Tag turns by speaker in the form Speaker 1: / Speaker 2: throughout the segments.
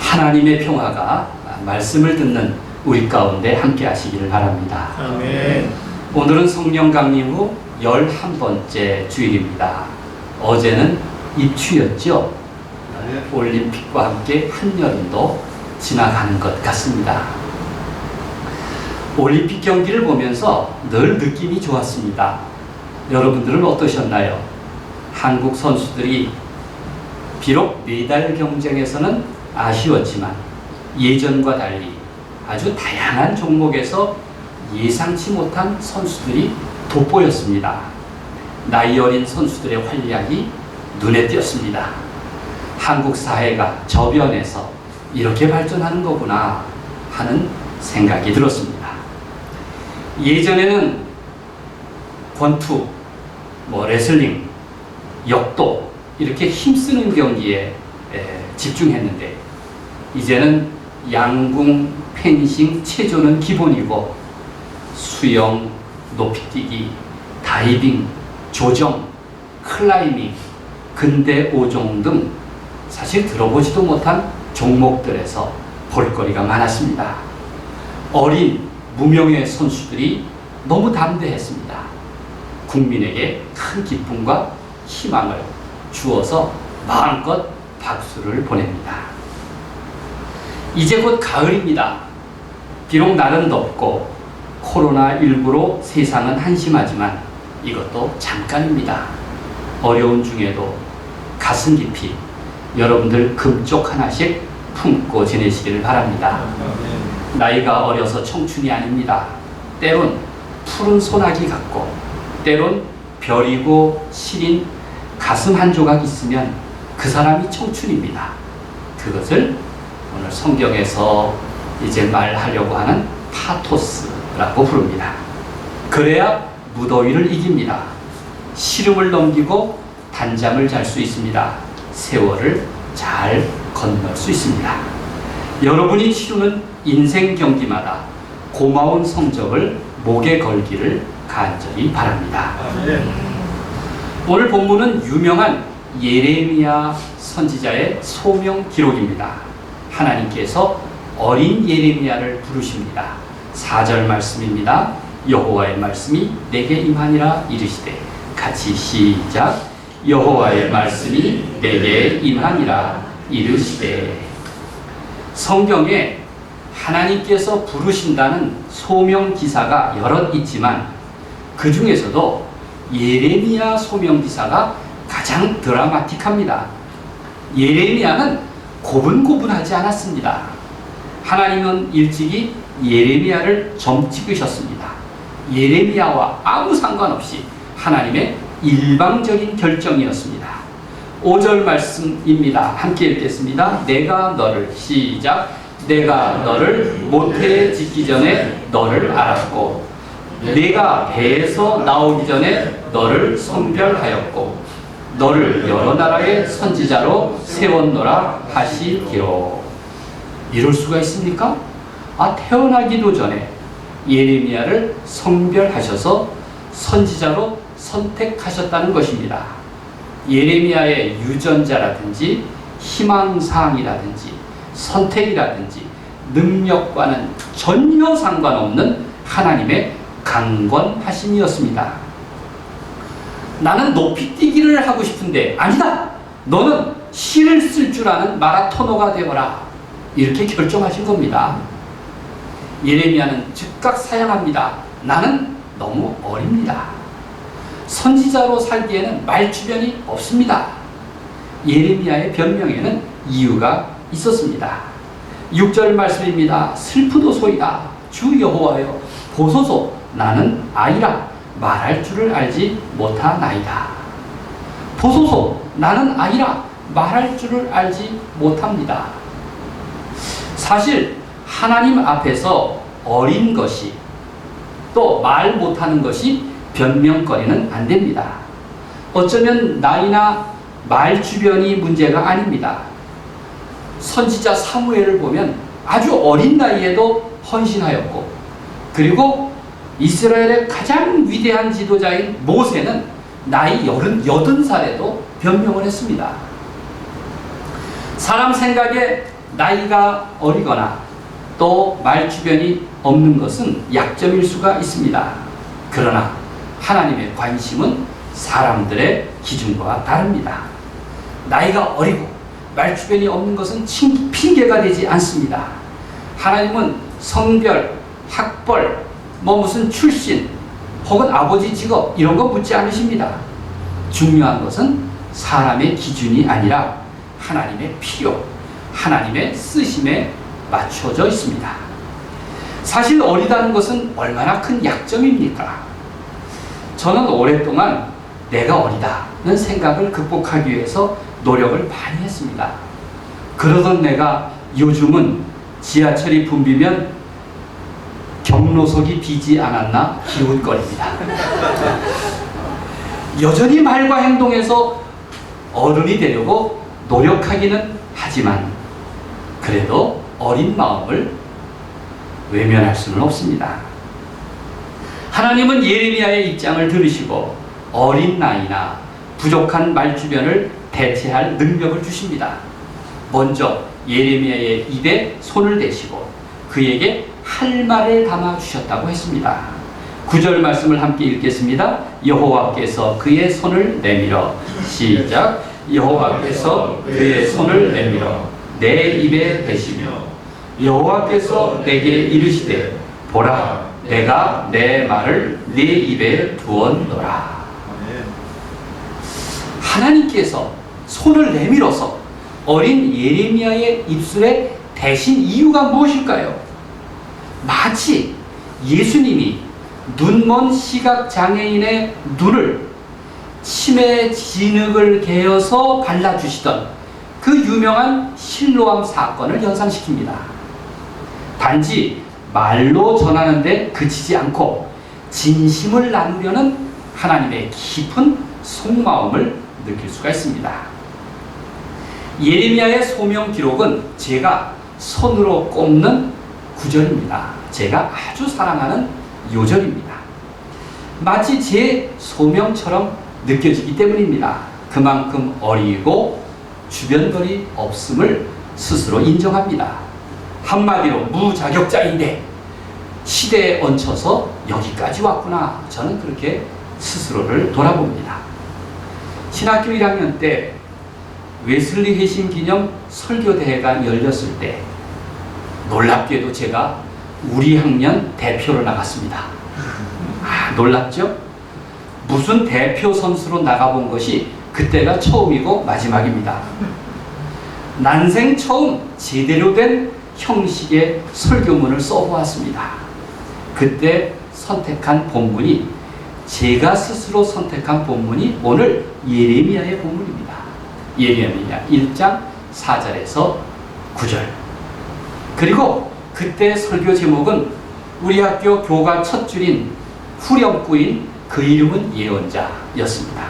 Speaker 1: 하나님의 평화가 말씀을 듣는 우리 가운데 함께 하시기를 바랍니다.
Speaker 2: 아멘.
Speaker 1: 오늘은 성령 강림 후 11번째 주일입니다. 어제는 입추였죠. 올림픽과 함께 한여름도 지나가는 것 같습니다. 올림픽 경기를 보면서 늘 느낌이 좋았습니다. 여러분들은 어떠셨나요? 한국 선수들이 비록 메달 경쟁에서는 아쉬웠지만 예전과 달리 아주 다양한 종목에서 예상치 못한 선수들이 돋보였습니다. 나이 어린 선수들의 활약이 눈에 띄었습니다. 한국 사회가 저변에서 이렇게 발전하는 거구나 하는 생각이 들었습니다. 예전에는 권투, 레슬링, 역도 이렇게 힘쓰는 경기에 집중했는데 이제는 양궁, 펜싱, 체조는 기본이고 수영, 높이뛰기, 다이빙, 조정, 클라이밍, 근대 5종 등 사실 들어보지도 못한 종목들에서 볼거리가 많았습니다. 어린 무명의 선수들이 너무 담대했습니다. 국민에게 큰 기쁨과 희망을 주어서 마음껏 박수를 보냅니다. 이제 곧 가을입니다. 비록 날은 덥고 코로나19로 세상은 한심하지만 이것도 잠깐입니다. 어려운 중에도 가슴 깊이 여러분들 금쪽 하나씩 품고 지내시기를 바랍니다. 나이가 어려서 청춘이 아닙니다. 때론 푸른 소나기 같고 때론 별이고 시린 가슴 한 조각 있으면 그 사람이 청춘입니다. 그것을 오늘 성경에서 이제 말하려고 하는 파토스라고 부릅니다. 그래야 무더위를 이깁니다. 시름을 넘기고 단잠을 잘 수 있습니다. 세월을 잘 건널 수 있습니다. 여러분이 치르는 인생 경기마다 고마운 성적을 목에 걸기를 간절히 바랍니다. 오늘 본문은 유명한 예레미야 선지자의 소명 기록입니다. 하나님께서 어린 예레미야를 부르십니다. 4절 말씀입니다. 여호와의 말씀이 내게 임하니라 이르시되, 같이 시작. 여호와의 말씀이 내게 임하니라 이르시되. 성경에 하나님께서 부르신다는 소명 기사가 여럿 있지만 그 중에서도 예레미야 소명 기사가 가장 드라마틱합니다. 예레미야는 고분고분하지 않았습니다. 하나님은 일찍이 예레미야를 점 찍으셨습니다. 예레미야와 아무 상관없이 하나님의 일방적인 결정이었습니다. 5절 말씀입니다. 함께 읽겠습니다. 내가 너를 시작. 내가 너를 모태에 짓기 전에 너를 알았고 내가 배에서 나오기 전에 너를 선별하였고 너를 여러 나라의 선지자로 세웠노라 하시기로. 이럴 수가 있습니까? 태어나기도 전에 예레미야를 선별하셔서 선지자로 선택하셨다는 것입니다. 예레미야의 유전자라든지 희망사항이라든지 선택이라든지 능력과는 전혀 상관없는 하나님의 강권하심이었습니다. 나는 높이뛰기를 하고 싶은데 아니다! 너는 시를 쓸 줄 아는 마라토너가 되어라. 이렇게 결정하신 겁니다. 예레미야는 즉각 사양합니다. 나는 너무 어립니다. 선지자로 살기에는 말주변이 없습니다. 예레미야의 변명에는 이유가 있었습니다. 6절 말씀입니다. 슬프도소이다. 주 여호와여 보소서. 나는 아이라 말할 줄을 알지 못하나이다. 보소서. 나는 아이라 말할 줄을 알지 못합니다. 사실 하나님 앞에서 어린 것이 또 말 못하는 것이 변명거리는 안 됩니다. 어쩌면 나이나 말 주변이 문제가 아닙니다. 선지자 사무엘을 보면 아주 어린 나이에도 헌신하였고, 그리고 이스라엘의 가장 위대한 지도자인 모세는 나이 80살에도 변명을 했습니다. 사람 생각에 나이가 어리거나 또 말주변이 없는 것은 약점일 수가 있습니다. 그러나 하나님의 관심은 사람들의 기준과 다릅니다. 나이가 어리고 말주변이 없는 것은 핑계가 되지 않습니다. 하나님은 성별, 학벌, 무슨 출신 혹은 아버지 직업 이런 거 묻지 않으십니다. 중요한 것은 사람의 기준이 아니라 하나님의 필요, 하나님의 쓰심에 맞춰져 있습니다. 사실 어리다는 것은 얼마나 큰 약점입니까? 저는 오랫동안 내가 어리다는 생각을 극복하기 위해서 노력을 많이 했습니다. 그러던 내가 요즘은 지하철이 붐비면 경로석이 비지 않았나 기웃거립니다. 여전히 말과 행동에서 어른이 되려고 노력하기는 하지만 그래도 어린 마음을 외면할 수는 없습니다. 하나님은 예레미야의 입장을 들으시고 어린 나이나 부족한 말주변을 대체할 능력을 주십니다. 먼저 예레미야의 입에 손을 대시고 그에게 할 말을 담아 주셨다고 했습니다. 9절 말씀을 함께 읽겠습니다. 여호와께서 그의 손을 내밀어 시작. 여호와께서 그의 손을 내밀어 내 입에 대시며 여호와께서 내게 이르시되 보라 내가 내 말을 네 입에 두었노라. 하나님께서 손을 내밀어서 어린 예레미야의 입술에 대신 이유가 무엇일까요? 마치 예수님이 눈먼 시각장애인의 눈을 치매 진흙을 개어서 발라주시던 그 유명한 실로암 사건을 연상시킵니다. 단지 말로 전하는데 그치지 않고 진심을 나누려는 하나님의 깊은 속마음을 느낄 수가 있습니다. 예레미야의 소명 기록은 제가 손으로 꼽는 구절입니다. 제가 아주 사랑하는 요절입니다. 마치 제 소명처럼 느껴지기 때문입니다. 그만큼 어리고 주변돌이 없음을 스스로 인정합니다. 한마디로 무자격자인데 시대에 얹혀서 여기까지 왔구나. 저는 그렇게 스스로를 돌아봅니다. 신학교 1학년 때 웨슬리 회심 기념 설교대회가 열렸을 때 놀랍게도 제가 우리 학년 대표로 나갔습니다. 놀랍죠? 무슨 대표 선수로 나가본 것이 그때가 처음이고 마지막입니다. 난생 처음 제대로 된 형식의 설교문을 써보았습니다. 그때 선택한 본문이 제가 스스로 선택한 본문이 오늘 예레미야의 본문입니다. 예레미야 1장 4절에서 9절. 그리고 그때 설교 제목은 우리 학교 교과 첫 줄인 후렴구인 그 이름은 예언자였습니다.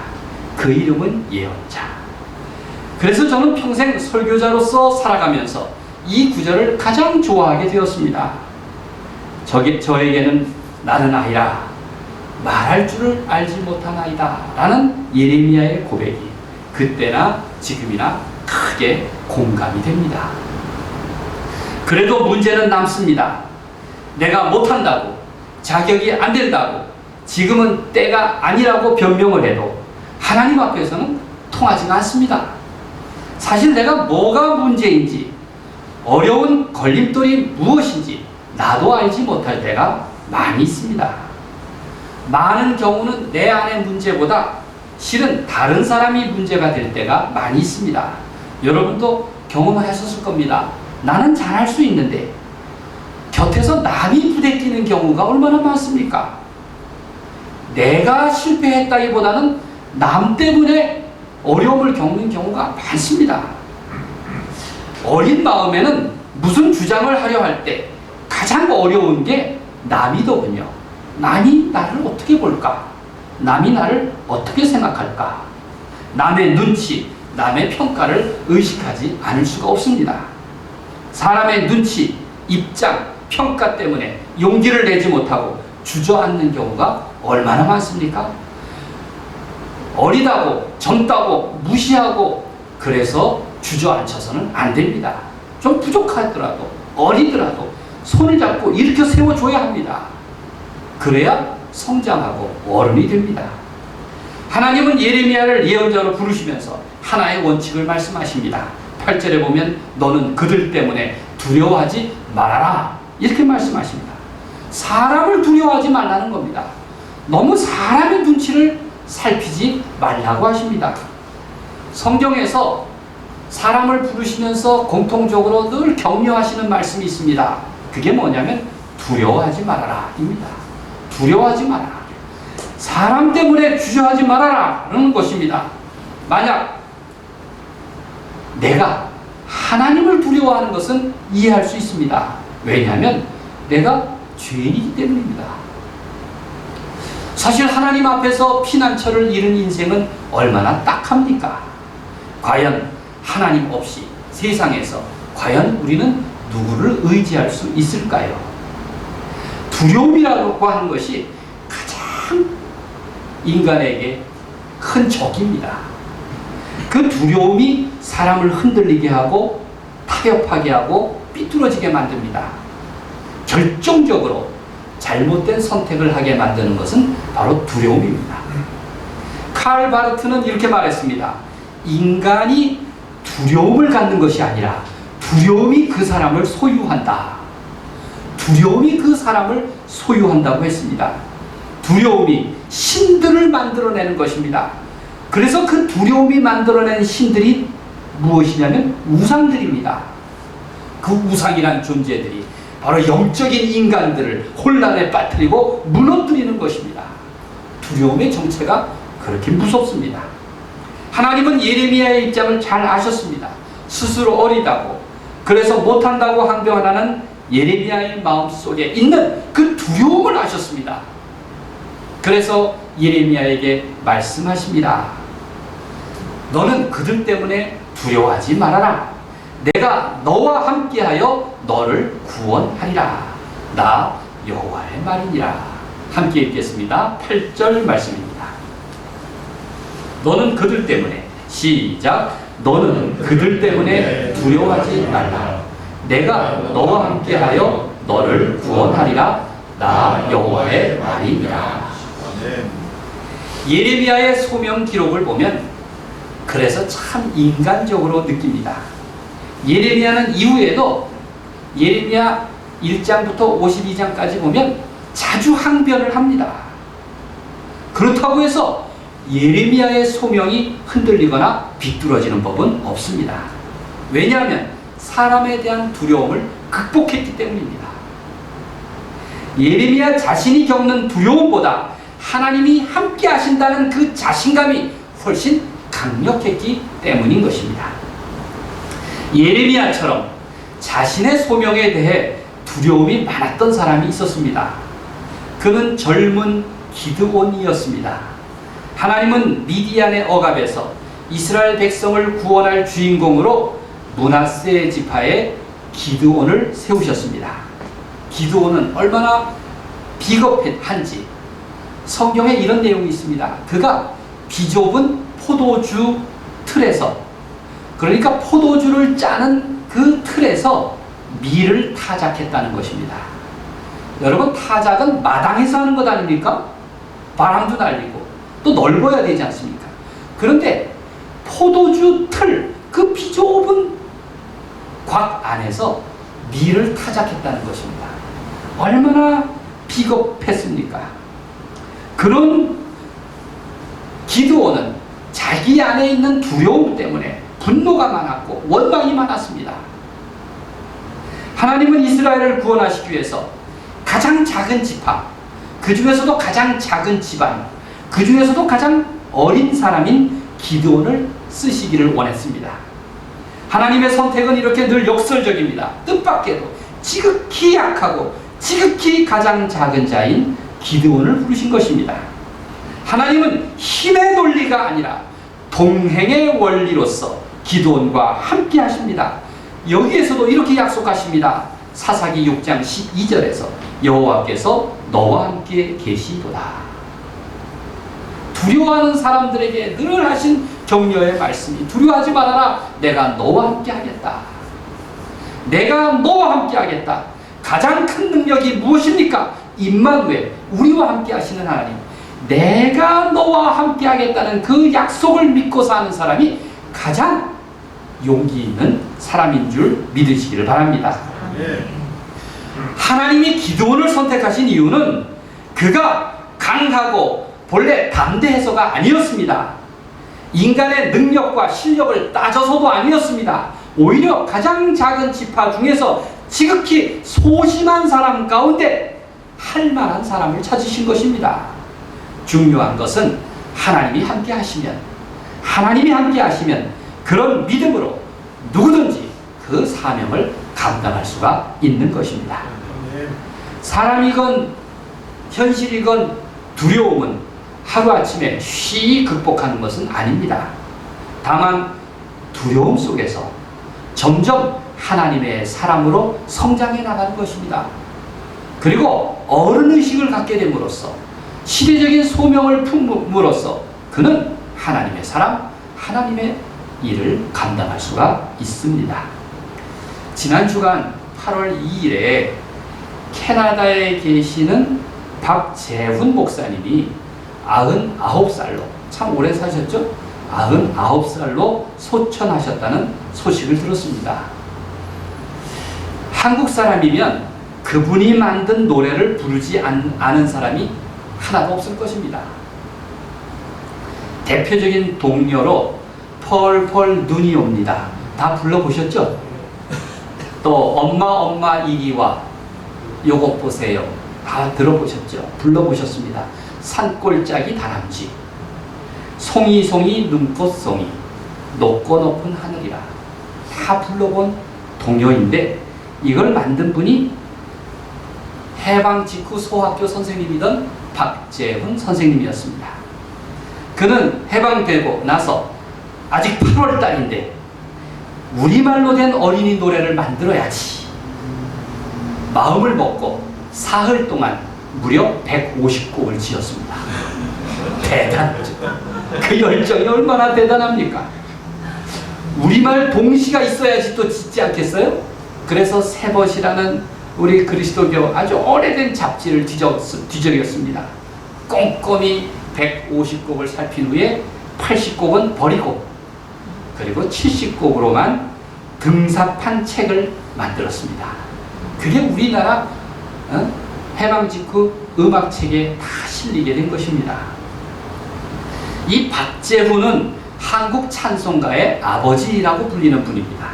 Speaker 1: 그 이름은 예언자. 그래서 저는 평생 설교자로서 살아가면서 이 구절을 가장 좋아하게 되었습니다. 저에게는 나는 아이라 말할 줄을 알지 못한 아이다 라는 예레미야의 고백이 그때나 지금이나 크게 공감이 됩니다. 그래도 문제는 남습니다. 내가 못한다고, 자격이 안 된다고, 지금은 때가 아니라고 변명을 해도 하나님 앞에서는 통하지가 않습니다. 사실 내가 뭐가 문제인지, 어려운 걸림돌이 무엇인지 나도 알지 못할 때가 많이 있습니다. 많은 경우는 내 안의 문제보다 실은 다른 사람이 문제가 될 때가 많이 있습니다. 여러분도 경험하셨을 겁니다. 나는 잘할 수 있는데 곁에서 남이 부대끼는 경우가 얼마나 많습니까? 내가 실패했다기보다는 남 때문에 어려움을 겪는 경우가 많습니다. 어린 마음에는 무슨 주장을 하려 할 때 가장 어려운 게 남이더군요. 남이 나를 어떻게 볼까? 남이 나를 어떻게 생각할까? 남의 눈치, 남의 평가를 의식하지 않을 수가 없습니다. 사람의 눈치, 입장, 평가 때문에 용기를 내지 못하고 주저앉는 경우가 얼마나 많습니까? 어리다고, 젊다고, 무시하고 그래서 주저앉혀서는 안 됩니다. 좀 부족하더라도 어리더라도 손을 잡고 일으켜 세워줘야 합니다. 그래야 성장하고 어른이 됩니다. 하나님은 예레미야를 예언자로 부르시면서 하나의 원칙을 말씀하십니다. 8절에 보면 너는 그들 때문에 두려워하지 말아라 이렇게 말씀하십니다. 사람을 두려워하지 말라는 겁니다. 너무 사람의 눈치를 살피지 말라고 하십니다. 성경에서 사람을 부르시면서 공통적으로 늘 격려하시는 말씀이 있습니다. 그게 뭐냐면 두려워하지 말아라 입니다. 두려워하지 말아라. 사람 때문에 주저하지 말아라 라는 것입니다. 만약 내가 하나님을 두려워하는 것은 이해할 수 있습니다. 왜냐하면 내가 죄인이기 때문입니다. 사실 하나님 앞에서 피난처를 잃은 인생은 얼마나 딱합니까? 과연 하나님 없이 세상에서 과연 우리는 누구를 의지할 수 있을까요? 두려움이라고 하는 것이 가장 인간에게 큰 적입니다. 그 두려움이 사람을 흔들리게 하고 타협하게 하고 삐뚤어지게 만듭니다. 결정적으로 잘못된 선택을 하게 만드는 것은 바로 두려움입니다. 칼 바르트는 이렇게 말했습니다. 인간이 두려움을 갖는 것이 아니라 두려움이 그 사람을 소유한다. 두려움이 그 사람을 소유한다고 했습니다. 두려움이 신들을 만들어내는 것입니다. 그래서 그 두려움이 만들어낸 신들이 무엇이냐면 우상들입니다. 그 우상이란 존재들이 바로 영적인 인간들을 혼란에 빠뜨리고 무너뜨리는 것입니다. 두려움의 정체가 그렇게 무섭습니다. 하나님은 예레미야의 입장을 잘 아셨습니다. 스스로 어리다고 그래서 못한다고 항변하는 예레미야의 마음속에 있는 그 두려움을 아셨습니다. 그래서 예레미야에게 말씀하십니다. 너는 그들 때문에 두려워하지 말아라. 내가 너와 함께하여 너를 구원하리라. 나 여호와의 말이니라. 함께 읽겠습니다. 8절 말씀입니다. 너는 그들 때문에 시작. 너는 그들 때문에 두려워하지 말라. 내가 너와 함께하여 너를 구원하리라. 나 여호와의 말이니라. 예레미야의 소명 기록을 보면 그래서 참 인간적으로 느낍니다. 예레미야는 이후에도 예레미야 1장부터 52장까지 보면 자주 항변을 합니다. 그렇다고 해서 예레미야의 소명이 흔들리거나 비뚤어지는 법은 없습니다. 왜냐하면 사람에 대한 두려움을 극복했기 때문입니다. 예레미야 자신이 겪는 두려움보다 하나님이 함께 하신다는 그 자신감이 훨씬 강력했기 때문인 것입니다. 예레미야처럼 자신의 소명에 대해 두려움이 많았던 사람이 있었습니다. 그는 젊은 기드온이었습니다. 하나님은 미디안의 억압에서 이스라엘 백성을 구원할 주인공으로 므낫세 지파의 기드온을 세우셨습니다. 기드온은 얼마나 비겁한지 성경에 이런 내용이 있습니다. 그가 비좁은 포도주 틀에서, 그러니까 포도주를 짜는 그 틀에서 밀을 타작했다는 것입니다. 여러분, 타작은 마당에서 하는 것 아닙니까? 바람도 날리고 또 넓어야 되지 않습니까? 그런데 포도주 틀, 그 비좁은 곽 안에서 밀을 타작했다는 것입니다. 얼마나 비겁했습니까? 그런 기드온은 자기 안에 있는 두려움 때문에 분노가 많았고 원망이 많았습니다. 하나님은 이스라엘을 구원하시기 위해서 가장 작은 지파, 그 중에서도 가장 작은 집안, 그 중에서도 가장 어린 사람인 기드온을 쓰시기를 원했습니다. 하나님의 선택은 이렇게 늘 역설적입니다. 뜻밖에도 지극히 약하고 지극히 가장 작은 자인 기드온을 부르신 것입니다. 하나님은 힘의 논리가 아니라 동행의 원리로서 기드온과 함께 하십니다. 여기에서도 이렇게 약속하십니다. 사사기 6장 12절에서 여호와께서 너와 함께 계시도다. 두려워하는 사람들에게 늘 하신 격려의 말씀이 두려워하지 말아라. 내가 너와 함께 하겠다. 내가 너와 함께 하겠다. 가장 큰 능력이 무엇입니까? 임마누엘, 우리와 함께 하시는 하나님. 내가 너와 함께 하겠다는 그 약속을 믿고 사는 사람이 가장 용기 있는 사람인 줄 믿으시기를 바랍니다. 하나님이 기드온을 선택하신 이유는 그가 강하고 본래 담대해서가 아니었습니다. 인간의 능력과 실력을 따져서도 아니었습니다. 오히려 가장 작은 지파 중에서 지극히 소심한 사람 가운데 할 만한 사람을 찾으신 것입니다. 중요한 것은 하나님이 함께 하시면 그런 믿음으로 누구든지 그 사명을 감당할 수가 있는 것입니다. 사람이건 현실이건 두려움은 하루아침에 쉬이 극복하는 것은 아닙니다. 다만 두려움 속에서 점점 하나님의 사람으로 성장해 나가는 것입니다. 그리고 어른의식을 갖게 됨으로써 시대적인 소명을 품음으로써 그는 하나님의 사람, 하나님의 일을 감당할 수가 있습니다. 지난 주간 8월 2일에 캐나다에 계시는 박재훈 목사님이 99살로, 참 오래 사셨죠? 99살로 소천하셨다는 소식을 들었습니다. 한국 사람이면 그분이 만든 노래를 부르지 않은 사람이 하나도 없을 것입니다. 대표적인 동요로 펄펄 눈이 옵니다. 다 불러보셨죠? 또 엄마 이리와 요것 보세요. 다 들어보셨죠? 불러보셨습니다. 산골짜기 다람쥐, 송이 눈꽃송이, 높고 높은 하늘이라, 다 불러본 동요인데 이걸 만든 분이 해방 직후 소학교 선생님이던 박재훈 선생님이었습니다. 그는 해방되고 나서 아직 8월 달인데 우리말로 된 어린이 노래를 만들어야지 마음을 먹고 사흘 동안 무려 150곡을 지었습니다. 대단하죠. 그 열정이 얼마나 대단합니까? 우리말 동시가 있어야지 또 짓지 않겠어요? 그래서 세벗이라는 우리 그리스도교 아주 오래된 잡지를 뒤적였습니다. 꼼꼼히 150곡을 살핀 후에 80곡은 버리고 그리고 70곡으로만 등삽한 책을 만들었습니다. 그게 우리나라 해방 직후 음악책에 다 실리게 된 것입니다. 이 박재훈은 한국 찬송가의 아버지라고 불리는 분입니다.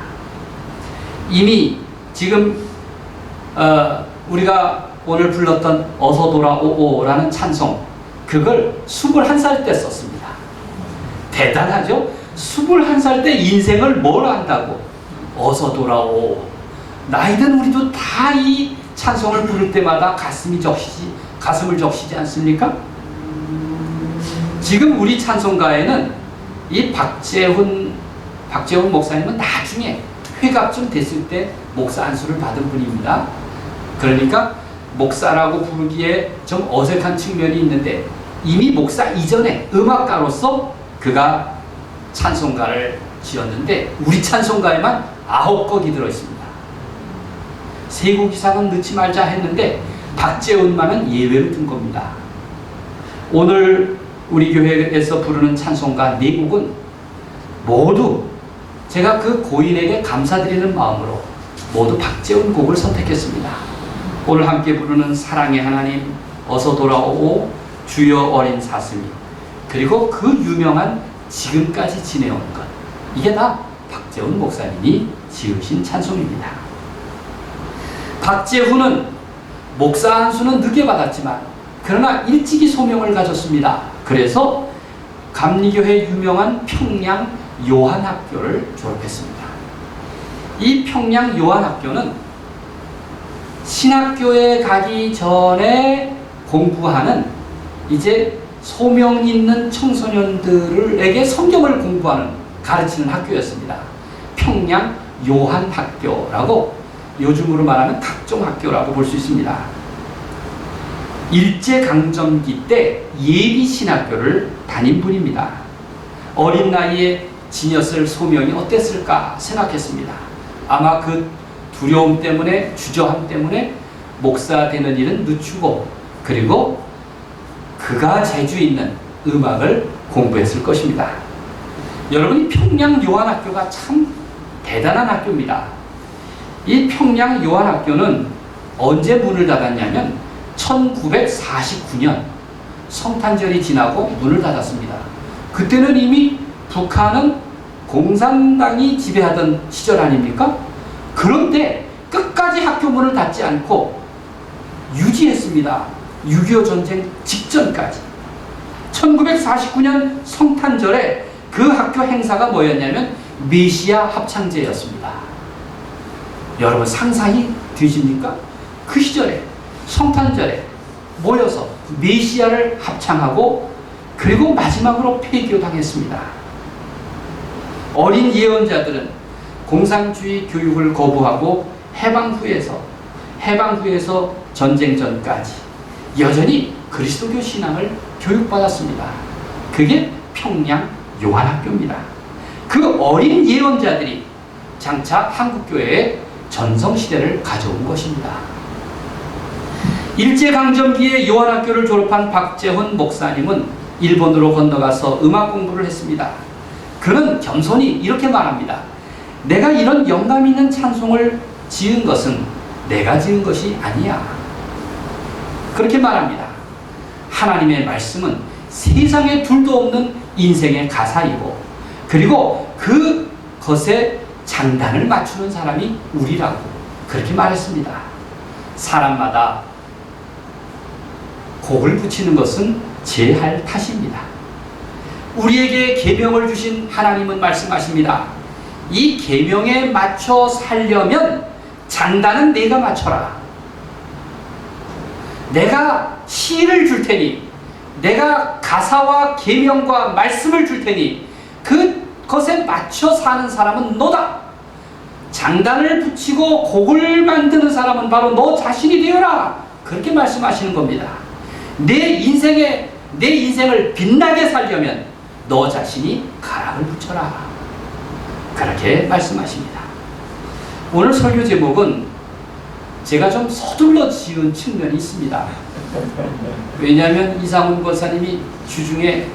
Speaker 1: 이미 지금 우리가 오늘 불렀던 어서 돌아오오라는 찬송, 그걸 21살 때 썼습니다. 대단하죠? 21살 때 인생을 뭘 안다고 어서 돌아오. 나이든 우리도 다 이 찬송을 부를 때마다 가슴을 적시지 않습니까? 지금 우리 찬송가에는 이 박재훈 목사님은 나중에 회갑쯤 됐을 때 목사 안수를 받은 분입니다. 그러니까 목사라고 부르기에 좀 어색한 측면이 있는데 이미 목사 이전에 음악가로서 그가 찬송가를 지었는데 우리 찬송가에만 9곡이 들어있습니다. 3곡 이상은 넣지 말자 했는데 박재훈만은 예외로 둔 겁니다. 오늘 우리 교회에서 부르는 찬송가 4곡은 모두 제가 그 고인에게 감사드리는 마음으로 모두 박재훈 곡을 선택했습니다. 오늘 함께 부르는 사랑의 하나님, 어서 돌아오오, 주여 어린 사슴이, 그리고 그 유명한 지금까지 지내온 것, 이게 다 박재훈 목사님이 지으신 찬송입니다. 박재훈은 목사 안수는 늦게 받았지만 그러나 일찍이 소명을 가졌습니다. 그래서 감리교회 유명한 평양 요한학교를 졸업했습니다. 이 평양 요한학교는 신학교에 가기 전에 공부하는 이제 소명 있는 청소년들에게 성경을 공부하는, 가르치는 학교였습니다. 평양 요한학교라고 요즘으로 말하면 각종학교라고 볼 수 있습니다. 일제강점기 때 예비신학교를 다닌 분입니다. 어린 나이에 지녔을 소명이 어땠을까 생각했습니다. 아마 그 두려움 때문에, 주저함 때문에 목사 되는 일은 늦추고, 그리고 그가 재주 있는 음악을 공부했을 것입니다. 여러분, 이 평양 요한학교가 참 대단한 학교입니다. 이 평양 요한학교는 언제 문을 닫았냐면 1949년 성탄절이 지나고 문을 닫았습니다. 그때는 이미 북한은 공산당이 지배하던 시절 아닙니까? 그런데 끝까지 학교 문을 닫지 않고 유지했습니다. 6.25 전쟁 직전까지. 1949년 성탄절에 그 학교 행사가 뭐였냐면 메시아 합창제였습니다. 여러분 상상이 되십니까? 그 시절에 성탄절에 모여서 메시아를 합창하고 그리고 마지막으로 폐교당했습니다. 어린 예언자들은 공산주의 교육을 거부하고 해방 후에서 전쟁 전까지 여전히 그리스도교 신앙을 교육받았습니다. 그게 평양 요한학교입니다. 그 어린 예언자들이 장차 한국교회의 전성시대를 가져온 것입니다. 일제강점기에 요한학교를 졸업한 박재훈 목사님은 일본으로 건너가서 음악 공부를 했습니다. 그는 겸손히 이렇게 말합니다. 내가 이런 영감 있는 찬송을 지은 것은 내가 지은 것이 아니야. 그렇게 말합니다. 하나님의 말씀은 세상에 둘도 없는 인생의 가사이고, 그리고 그것에 장단을 맞추는 사람이 우리라고 그렇게 말했습니다. 사람마다 곡을 붙이는 것은 제 할 탓입니다. 우리에게 계명을 주신 하나님은 말씀하십니다. 이 계명에 맞춰 살려면 장단은 내가 맞춰라. 내가 시를 줄 테니, 내가 가사와 계명과 말씀을 줄 테니 그것에 맞춰 사는 사람은 너다. 장단을 붙이고 곡을 만드는 사람은 바로 너 자신이 되어라. 그렇게 말씀하시는 겁니다. 내 인생을 빛나게 살려면 너 자신이 가락을 붙여라. 그렇게 말씀하십니다. 오늘 설교 제목은 제가 좀 서둘러 지은 측면이 있습니다. 왜냐하면 이상훈 권사님이 주중에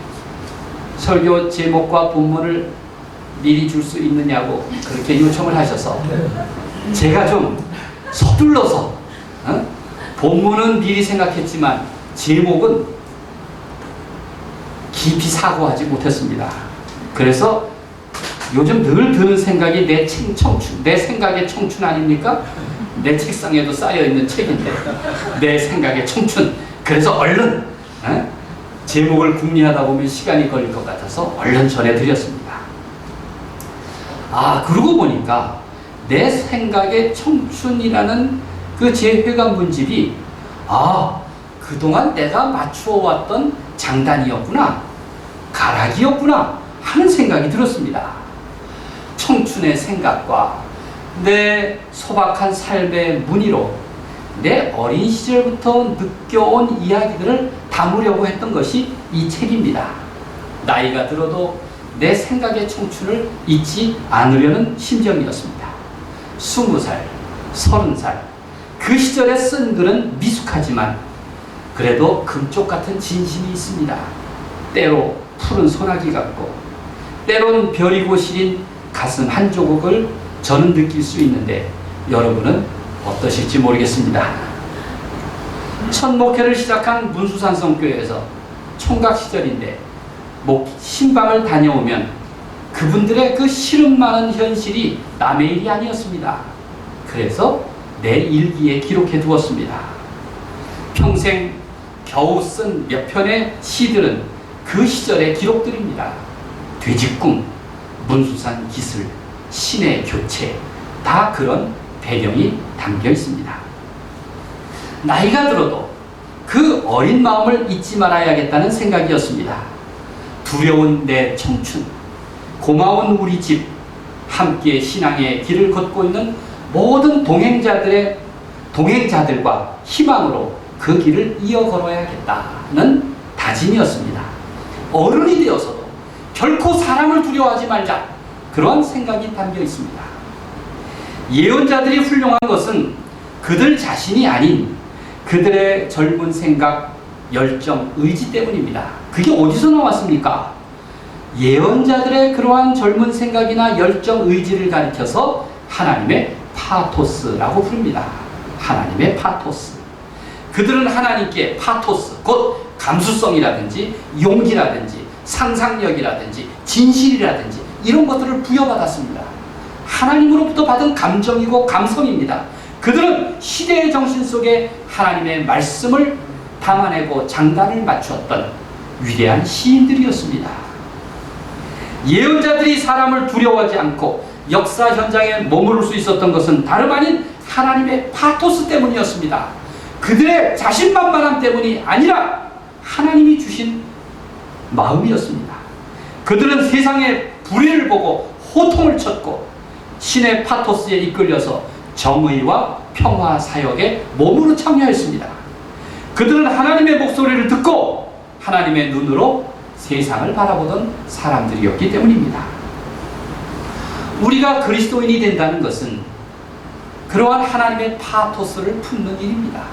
Speaker 1: 설교 제목과 본문을 미리 줄 수 있느냐고 그렇게 요청을 하셔서 제가 좀 서둘러서 본문은 미리 생각했지만 제목은 깊이 사고하지 못했습니다. 그래서 요즘 늘 드는 생각이 내 생각의 청춘 아닙니까? 내 책상에도 쌓여있는 책인데 내 생각의 청춘. 그래서 얼른 제목을 궁리하다 보면 시간이 걸릴 것 같아서 얼른 전해드렸습니다. 그러고 보니까 내 생각의 청춘이라는 그 제 회관 문집이 그동안 내가 맞추어왔던 장단이었구나, 가락이었구나 하는 생각이 들었습니다. 청춘의 생각과 내 소박한 삶의 문의로 내 어린 시절부터 느껴온 이야기들을 담으려고 했던 것이 이 책입니다. 나이가 들어도 내 생각의 청춘을 잊지 않으려는 심정이었습니다. 20살, 30살 그 시절에 쓴 글은 미숙하지만 그래도 금쪽 같은 진심이 있습니다. 때로 푸른 소나기 같고 때론 벼리고 시린 가슴 한 조각을 저는 느낄 수 있는데 여러분은 어떠실지 모르겠습니다. 첫 목회를 시작한 문수산성교회에서 총각 시절인데 신방을 다녀오면 그분들의 그 시름 많은 현실이 남의 일이 아니었습니다. 그래서 내 일기에 기록해 두었습니다. 평생 겨우 쓴 몇 편의 시들은 그 시절의 기록들입니다. 돼지꿈, 문수산 기술, 신의 교체, 다 그런 배경이 담겨 있습니다. 나이가 들어도 그 어린 마음을 잊지 말아야겠다는 생각이었습니다. 두려운 내 청춘, 고마운 우리 집, 함께 신앙의 길을 걷고 있는 모든 동행자들과 희망으로 그 길을 이어 걸어야겠다는 다짐이었습니다. 어른이 되어서도 결코 사람을 두려워하지 말자, 그러한 생각이 담겨 있습니다. 예언자들이 훌륭한 것은 그들 자신이 아닌 그들의 젊은 생각, 열정, 의지 때문입니다. 그게 어디서 나왔습니까? 예언자들의 그러한 젊은 생각이나 열정, 의지를 가리켜서 하나님의 파토스라고 부릅니다. 하나님의 파토스. 그들은 하나님께 파토스, 곧 감수성이라든지 용기라든지 상상력이라든지 진실이라든지 이런 것들을 부여받았습니다. 하나님으로부터 받은 감정이고 감성입니다. 그들은 시대의 정신 속에 하나님의 말씀을 담아내고 장단을 맞추었던 위대한 시인들이었습니다. 예언자들이 사람을 두려워하지 않고 역사 현장에 머무를 수 있었던 것은 다름 아닌 하나님의 파토스 때문이었습니다. 그들의 자신만만함 때문이 아니라 하나님이 주신 마음이었습니다. 그들은 세상의 불의를 보고 호통을 쳤고 신의 파토스에 이끌려서 정의와 평화 사역에 몸으로 참여했습니다. 그들은 하나님의 목소리를 듣고 하나님의 눈으로 세상을 바라보던 사람들이었기 때문입니다. 우리가 그리스도인이 된다는 것은 그러한 하나님의 파토스를 품는 일입니다.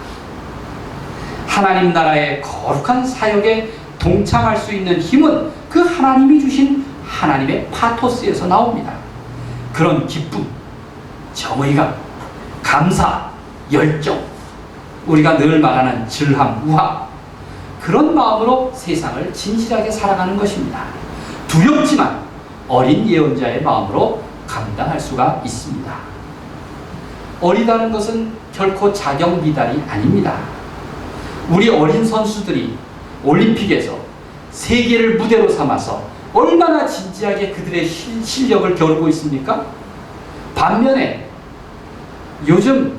Speaker 1: 하나님 나라의 거룩한 사역에 동참할 수 있는 힘은 그 하나님이 주신 하나님의 파토스에서 나옵니다. 그런 기쁨, 정의감, 감사, 열정, 우리가 늘 말하는 질함, 우함, 그런 마음으로 세상을 진실하게 살아가는 것입니다. 두렵지만 어린 예언자의 마음으로 감당할 수가 있습니다. 어리다는 것은 결코 자격 미달이 아닙니다. 우리 어린 선수들이 올림픽에서 세계를 무대로 삼아서 얼마나 진지하게 그들의 실력을 겨루고 있습니까? 반면에 요즘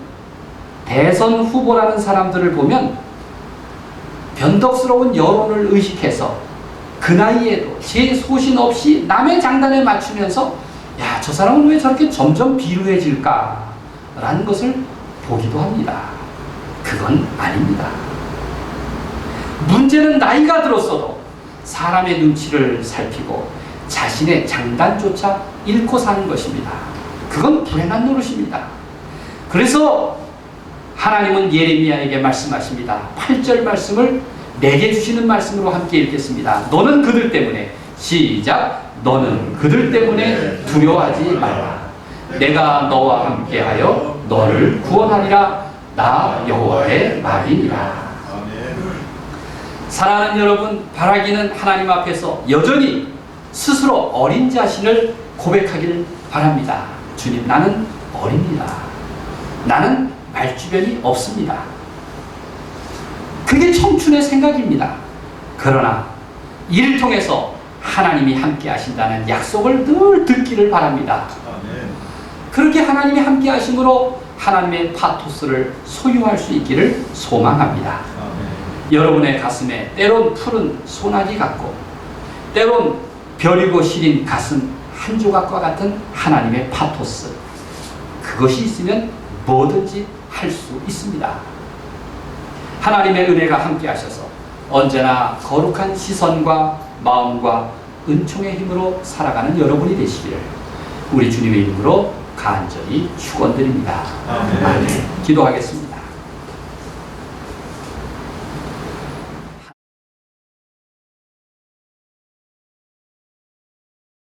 Speaker 1: 대선 후보라는 사람들을 보면 변덕스러운 여론을 의식해서 그 나이에도 제 소신 없이 남의 장단에 맞추면서 야, 저 사람은 왜 저렇게 점점 비루해질까? 라는 것을 보기도 합니다. 그건 아닙니다. 문제는 나이가 들었어도 사람의 눈치를 살피고 자신의 장단조차 잃고 사는 것입니다. 그건 불행한 노릇입니다. 그래서 하나님은 예레미야에게 말씀하십니다. 8절 말씀을 내게 주시는 말씀으로 함께 읽겠습니다. 너는 그들 때문에 시작. 너는 그들 때문에 두려워하지 말라. 내가 너와 함께하여 너를 구원하리라. 나 여호와의 말이니라. 사랑하는 여러분, 바라기는 하나님 앞에서 여전히 스스로 어린 자신을 고백하기를 바랍니다. 주님, 나는 어립니다. 나는 말주변이 없습니다. 그게 청춘의 생각입니다. 그러나 이를 통해서 하나님이 함께 하신다는 약속을 늘 듣기를 바랍니다. 그렇게 하나님이 함께 하심으로 하나님의 파토스를 소유할 수 있기를 소망합니다. 여러분의 가슴에 때론 푸른 소나기 같고 때론 벼리고 시린 가슴 한 조각과 같은 하나님의 파토스, 그것이 있으면 뭐든지 할 수 있습니다. 하나님의 은혜가 함께 하셔서 언제나 거룩한 시선과 마음과 은총의 힘으로 살아가는 여러분이 되시기를 우리 주님의 이름으로 간절히 축원드립니다. 아멘. 기도하겠습니다.